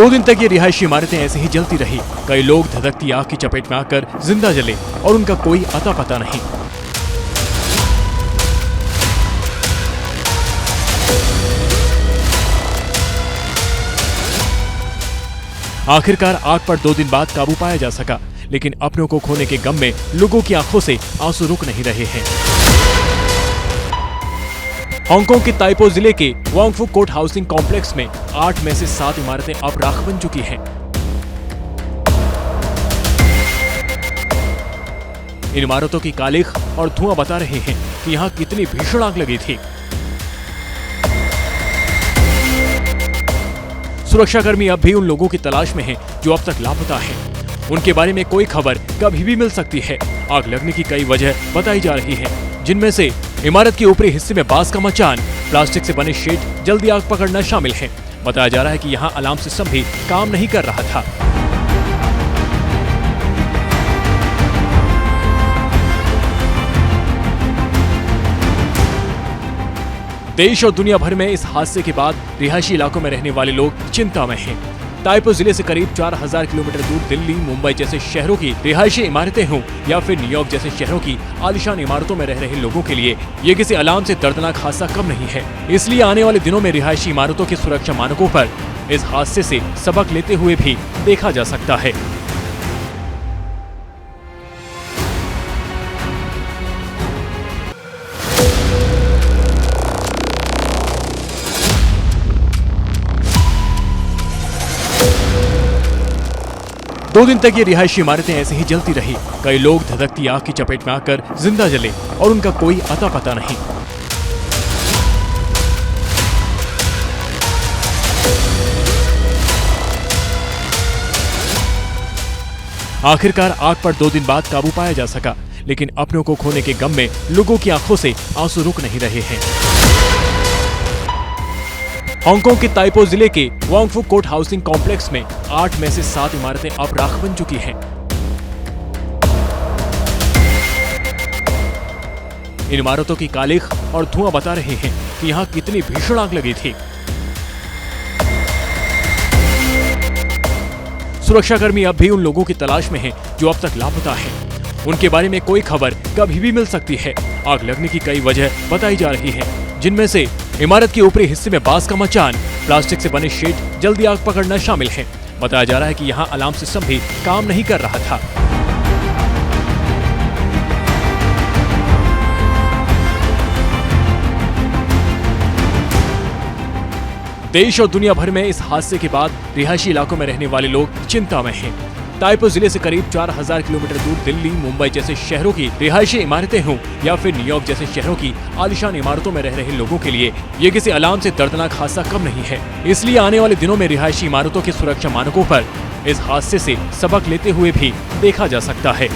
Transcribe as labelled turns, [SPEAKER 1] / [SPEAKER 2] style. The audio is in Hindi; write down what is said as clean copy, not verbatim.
[SPEAKER 1] 2 दिन तक ये रिहायशी इमारतें ऐसे ही जलती रही। कई लोग धधकती आग की चपेट में आकर जिंदा जले और उनका कोई अता पता नहीं। आखिरकार आग पर 2 दिन बाद काबू पाया जा सका, लेकिन अपनों को खोने के गम में लोगों की आंखों से आंसू रुक नहीं रहे हैं। हांगकांग के ताइपो जिले के वांगफू कोर्ट हाउसिंग कॉम्प्लेक्स में 8 में से 7 इमारतें अब राख बन चुकी हैं। इन इमारतों की कालिख और धुआं बता रहे हैं कि यहाँ कितनी भीषण आग लगी थी। सुरक्षाकर्मी अब भी उन लोगों की तलाश में हैं जो अब तक लापता हैं। उनके बारे में कोई खबर कभी भी मिल सकती है। आग लगने की कई वजह बताई जा रही हैं, जिनमें से इमारत के ऊपरी हिस्से में बांस का मचान, प्लास्टिक से बने शेड जल्दी आग पकड़ना शामिल है। बताया जा रहा है कि यहाँ अलार्म सिस्टम भी काम नहीं कर रहा था। देश और दुनिया भर में इस हादसे के बाद रिहायशी इलाकों में रहने वाले लोग चिंता में हैं। ताइपो जिले से करीब 4000 किलोमीटर दूर दिल्ली, मुंबई जैसे शहरों की रिहायशी इमारतें हों या फिर न्यूयॉर्क जैसे शहरों की आलीशान इमारतों में रह रहे लोगों के लिए ये किसी अलार्म से दर्दनाक हादसा कम नहीं है। इसलिए आने वाले दिनों में रिहायशी इमारतों की सुरक्षा मानकों पर इस हादसे से सबक लेते हुए भी देखा जा सकता है। दो दिन तक ये रिहायशी इमारतें ऐसे ही जलती रही। कई लोग धधकती आग की चपेट में आकर जिंदा जले और उनका कोई अता पता नहीं। आखिरकार आग पर 2 दिन बाद काबू पाया जा सका, लेकिन अपनों को खोने के गम में लोगों की आंखों से आंसू रुक नहीं रहे हैं। हांगकांग के ताइपो जिले के वांगफू कोर्ट हाउसिंग कॉम्प्लेक्स में 8 में से 7 इमारतें अब राख बन चुकी हैं। इन इमारतों की कालिख और धुआं बता रहे हैं कि यहाँ कितनी भीषण आग लगी थी। सुरक्षाकर्मी अब भी उन लोगों की तलाश में हैं जो अब तक लापता हैं। उनके बारे में कोई खबर कभी भी मिल सकती है। आग लगने की कई वजह बताई जा रही हैं, जिनमें से इमारत के ऊपरी हिस्से में बांस का मचान, प्लास्टिक से बने शेड जल्दी आग पकड़ना शामिल है। बताया जा रहा है कि यहाँ अलार्म सिस्टम भी काम नहीं कर रहा था। देश और दुनिया भर में इस हादसे के बाद रिहायशी इलाकों में रहने वाले लोग चिंता में हैं। ताइपो जिले से करीब 4000 किलोमीटर दूर दिल्ली, मुंबई जैसे शहरों की रिहायशी इमारतें हों या फिर न्यूयॉर्क जैसे शहरों की आलीशान इमारतों में रह रहे लोगों के लिए ये किसी अलार्म से दर्दनाक हादसा कम नहीं है। इसलिए आने वाले दिनों में रिहायशी इमारतों की सुरक्षा मानकों पर इस हादसे से सबक लेते हुए भी देखा जा सकता है।